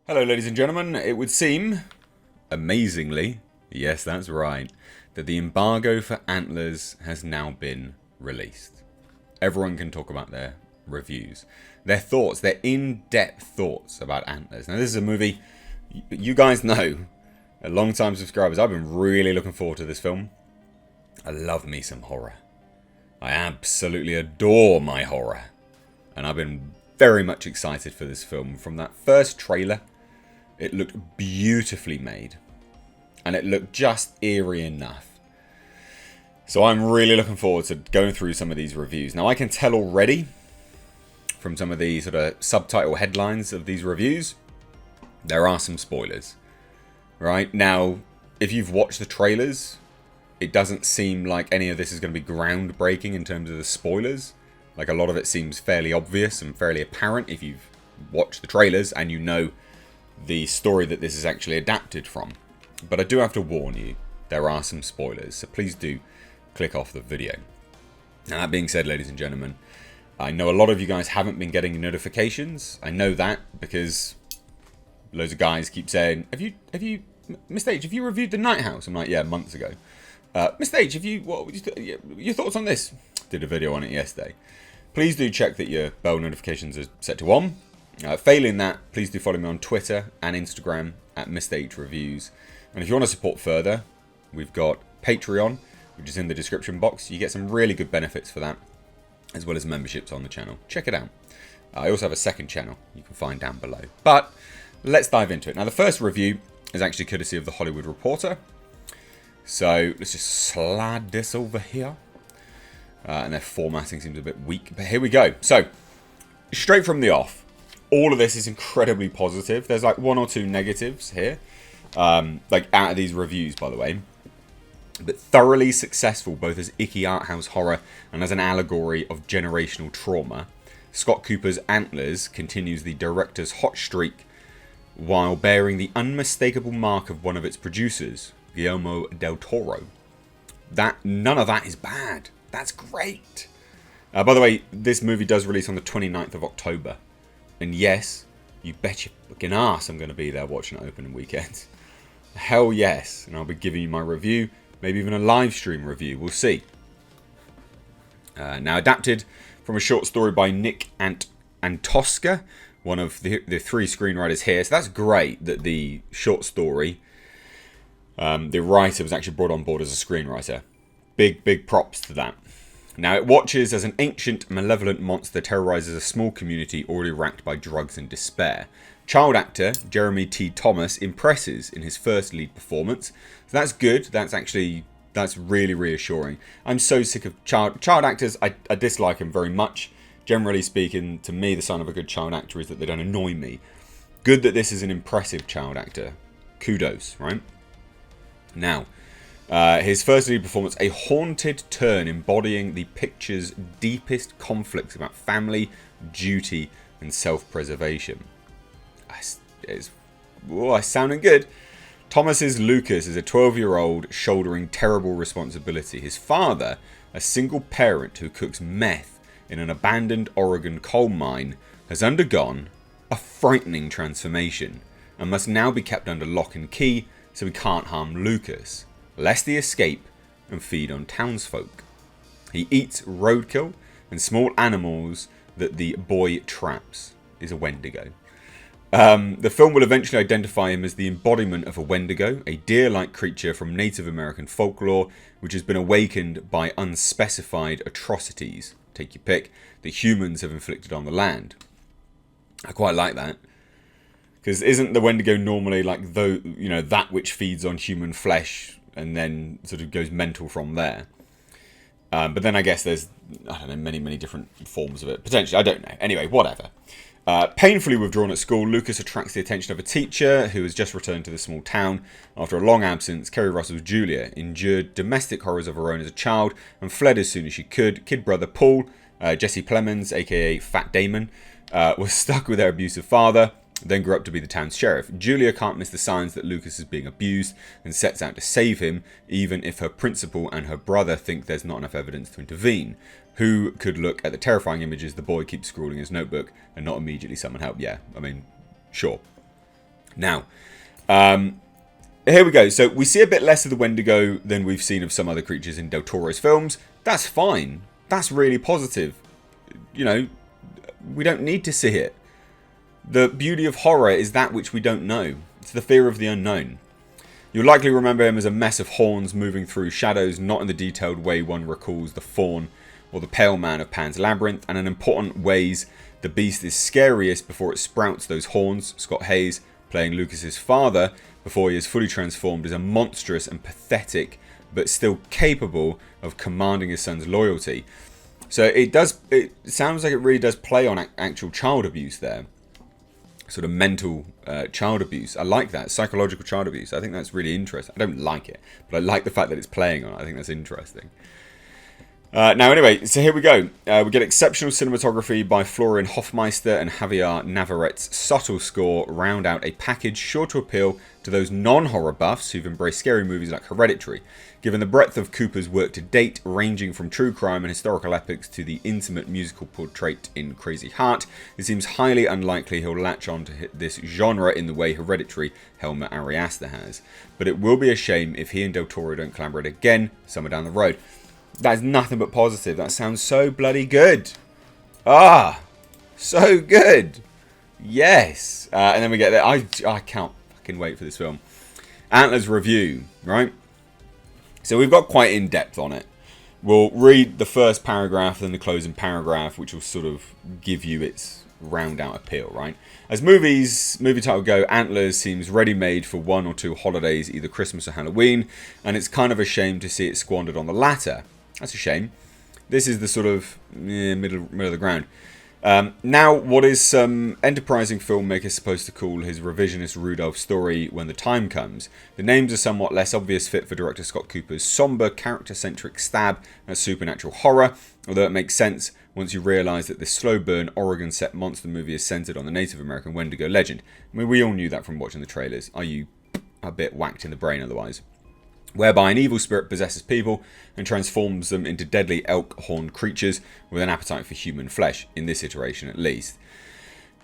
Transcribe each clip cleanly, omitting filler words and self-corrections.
Hello ladies and gentlemen, it would seem, amazingly, yes that's right, that the embargo for Antlers has now been released. Everyone can talk about their reviews, their thoughts, their in-depth thoughts about Antlers. Now this is a movie, you guys know, long-time subscribers, I've been really looking forward to this film. I love me some horror. I absolutely adore my horror. And I've been very much excited for this film. From that first trailer, it looked beautifully made. And it looked just eerie enough. So I'm really looking forward to going through some of these reviews. Now I can tell already, from some of the sort of subtitle headlines of these reviews, there are some spoilers. Right? Now, if you've watched the trailers, it doesn't seem like any of this is going to be groundbreaking in terms of the spoilers. Like, a lot of it seems fairly obvious and fairly apparent if you've watched the trailers and you know the story that this is actually adapted from. But I do have to warn you, there are some spoilers, so please do click off the video. Now, that being said, ladies and gentlemen, I know a lot of you guys haven't been getting notifications. I know that because loads of guys keep saying, have you, Mr. H, have you reviewed The Night House? I'm like, yeah, months ago. Mr. H, your thoughts on this? Did a video on it yesterday. Please do check that your bell notifications are set to on. Failing that, please do follow me on Twitter and Instagram at Mr. H Reviews. And if you want to support further, we've got Patreon, which is in the description box. You get some really good benefits for that, as well as memberships on the channel. Check it out. I also have a second channel you can find down below. But let's dive into it. Now, the first review is actually courtesy of The Hollywood Reporter. So let's just slide this over here. And their formatting seems a bit weak, but here we go. So, straight from the off, all of this is incredibly positive. There's like one or two negatives here, like out of these reviews, by the way. But thoroughly successful, both as icky art house horror and as an allegory of generational trauma. Scott Cooper's Antlers continues the director's hot streak while bearing the unmistakable mark of one of its producers, Guillermo del Toro. None of that is bad. That's great. By the way, this movie does release on the 29th of October. And yes, you bet your fucking ass I'm going to be there watching it opening weekend. Hell yes. And I'll be giving you my review. Maybe even a live stream review. We'll see. Now, adapted from a short story by Nick Antosca, one of the three screenwriters here. So that's great that the short story, the writer was actually brought on board as a screenwriter. Big props to that. Now, it watches as an ancient, malevolent monster terrorizes a small community already racked by drugs and despair. Child actor Jeremy T. Thomas impresses in his first lead performance. So that's good. That's really reassuring. I'm so sick of child actors. I dislike them very much. Generally speaking, to me, the sign of a good child actor is that they don't annoy me. Good that this is an impressive child actor. Kudos, right? Now, his first lead performance, a haunted turn embodying the picture's deepest conflicts about family, duty, and self-preservation. It's sounding good. Thomas's Lucas is a 12-year-old shouldering terrible responsibility. His father, a single parent who cooks meth in an abandoned Oregon coal mine, has undergone a frightening transformation and must now be kept under lock and key so he can't harm Lucas, lest he escape and feed on townsfolk. He eats roadkill and small animals that the boy traps. Is a Wendigo. The film will eventually identify him as the embodiment of a Wendigo, a deer-like creature from Native American folklore, which has been awakened by unspecified atrocities, take your pick, that humans have inflicted on the land. I quite like that. Because isn't the Wendigo normally like that which feeds on human flesh and then sort of goes mental from there? But then I guess there's, many different forms of it. Potentially, I don't know. Anyway, whatever. Painfully withdrawn at school, Lucas attracts the attention of a teacher who has just returned to the small town. After a long absence, Kerry Russell's Julia endured domestic horrors of her own as a child and fled as soon as she could. Kid brother Paul, Jesse Plemons, aka Fat Damon, was stuck with their abusive father, then grew up to be the town's sheriff. Julia can't miss the signs that Lucas is being abused and sets out to save him, even if her principal and her brother think there's not enough evidence to intervene. Who could look at the terrifying images the boy keeps scrawling in his notebook and not immediately summon help? Yeah, sure. Now, here we go. So we see a bit less of the Wendigo than we've seen of some other creatures in Del Toro's films. That's fine. That's really positive. You know, we don't need to see it. The beauty of horror is that which we don't know. It's the fear of the unknown. You'll likely remember him as a mess of horns moving through shadows, not in the detailed way one recalls the faun or the pale man of Pan's Labyrinth, and in important ways the beast is scariest before it sprouts those horns. Scott Hayes, playing Lucas's father, before he is fully transformed, is a monstrous and pathetic, but still capable of commanding his son's loyalty. So it sounds like it really does play on actual child abuse there. Sort of mental child abuse. I like that. Psychological child abuse. I think that's really interesting. I don't like it, but I like the fact that it's playing on it. I think that's interesting. Now, anyway, so here we go. We get exceptional cinematography by Florian Hofmeister and Javier Navarrete's subtle score round out a package sure to appeal to those non-horror buffs who've embraced scary movies like Hereditary. Given the breadth of Cooper's work to date, ranging from true crime and historical epics to the intimate musical portrait in Crazy Heart, it seems highly unlikely he'll latch on to this genre in the way Hereditary Helmer Ariasta has. But it will be a shame if he and Del Toro don't collaborate again somewhere down the road. That is nothing but positive. That sounds so bloody good. Ah, so good. Yes. And then we get there. I can't fucking wait for this film. Antlers review, right? So we've got quite in-depth on it. We'll read the first paragraph, then the closing paragraph, which will sort of give you its round-out appeal, right? As movie title go, Antlers seems ready-made for one or two holidays, either Christmas or Halloween, and it's kind of a shame to see it squandered on the latter. That's a shame. This is the sort of middle of the ground. Now, what is some enterprising filmmaker supposed to call his revisionist Rudolph story when the time comes? The names are somewhat less obvious fit for director Scott Cooper's somber, character-centric stab at supernatural horror, although it makes sense once you realise that this slow-burn, Oregon-set monster movie is centred on the Native American Wendigo legend. I mean, we all knew that from watching the trailers. Are you a bit whacked in the brain otherwise? Whereby an evil spirit possesses people and transforms them into deadly elk-horned creatures with an appetite for human flesh, in this iteration at least.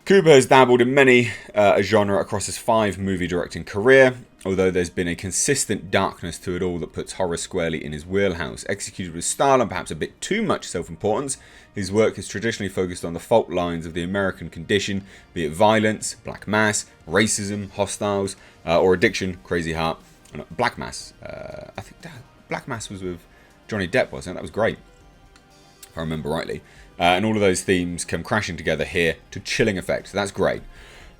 Cooper has dabbled in many a genre across his 5 movie directing career, although there's been a consistent darkness to it all that puts horror squarely in his wheelhouse. Executed with style and perhaps a bit too much self-importance, his work has traditionally focused on the fault lines of the American condition, be it violence, black mass, racism, hostiles, or addiction, Crazy Heart. Black Mass. I think Black Mass was with Johnny Depp, wasn't it? That was great, if I remember rightly. And all of those themes come crashing together here to chilling effect. So that's great.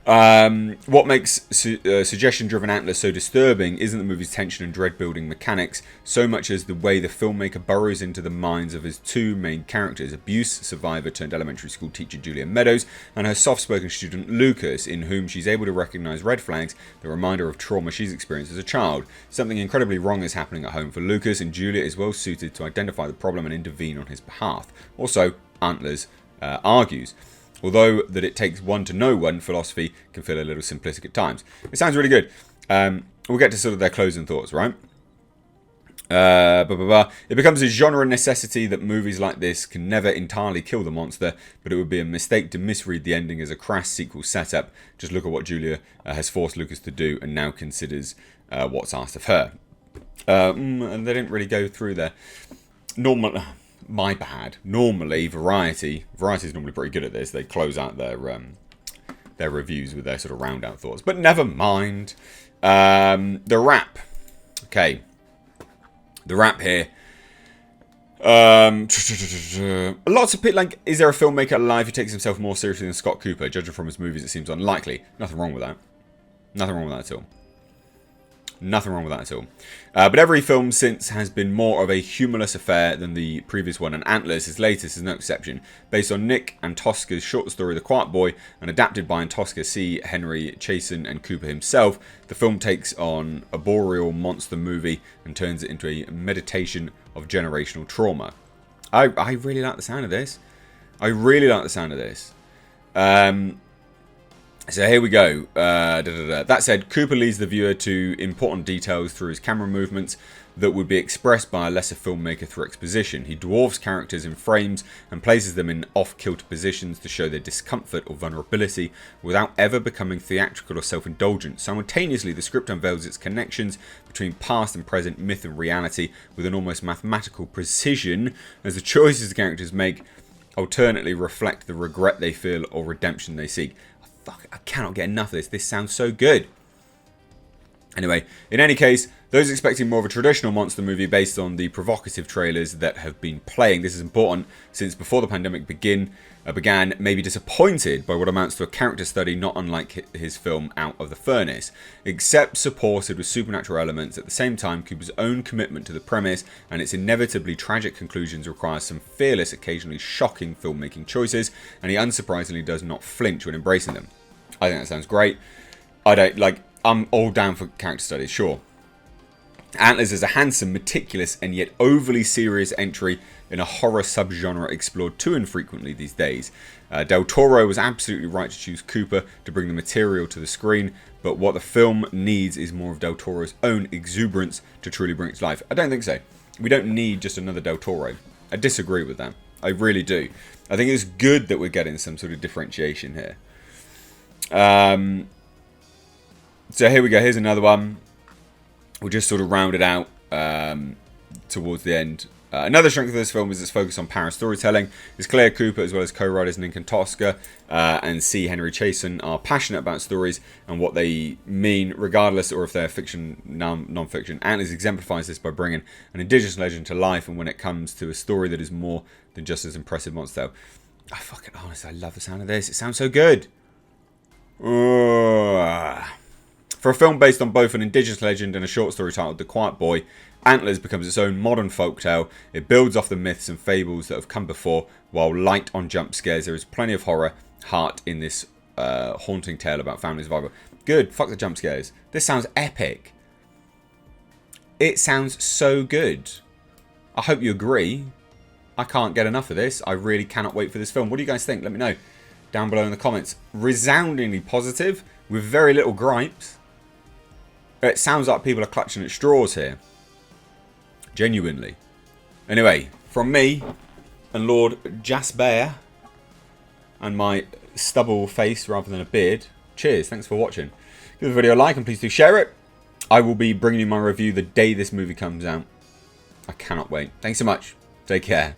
What makes suggestion-driven Antlers so disturbing isn't the movie's tension and dread-building mechanics, so much as the way the filmmaker burrows into the minds of his 2 main characters, abuse survivor turned elementary school teacher Julia Meadows, and her soft-spoken student Lucas, in whom she's able to recognise red flags that remind her of trauma she's experienced as a child. Something incredibly wrong is happening at home for Lucas, and Julia is well suited to identify the problem and intervene on his behalf. Also, Antlers argues, although that it takes one to know one, philosophy can feel a little simplistic at times. It sounds really good. We'll get to sort of their closing thoughts, right? It becomes a genre necessity that movies like this can never entirely kill the monster, but it would be a mistake to misread the ending as a crass sequel setup. Just look at what Julia has forced Lucas to do and now considers what's asked of her. And they didn't really go through there. My bad. Normally, Variety is normally pretty good at this. They close out their reviews with their sort of round out thoughts. But never mind. The rap. Okay. The rap here. Lots of people, like, is there a filmmaker alive who takes himself more seriously than Scott Cooper? Judging from his movies, it seems unlikely. Nothing wrong with that. Nothing wrong with that at all. Nothing wrong with that at all. But every film since has been more of a humorless affair than the previous one, and Antlers, his latest, is no exception. Based on Nick Antosca's short story The Quiet Boy, and adapted by Antosca C. Henry Chasen and Cooper himself, the film takes on a boreal monster movie and turns it into a meditation of generational trauma. I really like the sound of this. I really like the sound of this. So here we go. That said, Cooper leads the viewer to important details through his camera movements that would be expressed by a lesser filmmaker through exposition. He dwarfs characters in frames and places them in off-kilter positions to show their discomfort or vulnerability without ever becoming theatrical or self-indulgent. Simultaneously, the script unveils its connections between past and present, myth and reality with an almost mathematical precision, as the choices the characters make alternately reflect the regret they feel or redemption they seek. Fuck, I cannot get enough of this. This sounds so good. Anyway, in any case, those expecting more of a traditional monster movie based on the provocative trailers that have been playing, this is important since before the pandemic began, may be disappointed by what amounts to a character study not unlike his film Out of the Furnace, except supported with supernatural elements. At the same time, Cooper's own commitment to the premise and its inevitably tragic conclusions requires some fearless, occasionally shocking filmmaking choices, and he unsurprisingly does not flinch when embracing them. I think that sounds great. I'm all down for character studies, sure. Antlers is a handsome, meticulous, and yet overly serious entry in a horror subgenre explored too infrequently these days. Del Toro was absolutely right to choose Cooper to bring the material to the screen, but what the film needs is more of Del Toro's own exuberance to truly bring it to life. I don't think so. We don't need just another Del Toro. I disagree with that. I really do. I think it's good that we're getting some sort of differentiation here. So here we go. Here's another one. We'll just sort of round it out towards the end. Another strength of this film is its focus on power storytelling. It's clear Cooper, as well as co-writers Ninkin Tosca and C. Henry Chasen, are passionate about stories and what they mean, regardless or if they're fiction, non-fiction. Antlers exemplifies this by bringing an indigenous legend to life, and when it comes to a story that is more than just as impressive monster tale. I fucking honestly, I love the sound of this. It sounds so good. For a film based on both an indigenous legend and a short story titled The Quiet Boy, Antlers becomes its own modern folktale. It builds off the myths and fables that have come before, while light on jump scares. There is plenty of horror, heart in this haunting tale about family survival. Good, fuck the jump scares. This sounds epic. It sounds so good. I hope you agree. I can't get enough of this. I really cannot wait for this film. What do you guys think? Let me know down below in the comments. Resoundingly positive, with very little gripes. It sounds like people are clutching at straws here. Genuinely. Anyway, from me and Lord Jasper and my stubble face rather than a beard, cheers, thanks for watching. Give the video a like and please do share it. I will be bringing you my review the day this movie comes out. I cannot wait. Thanks so much. Take care.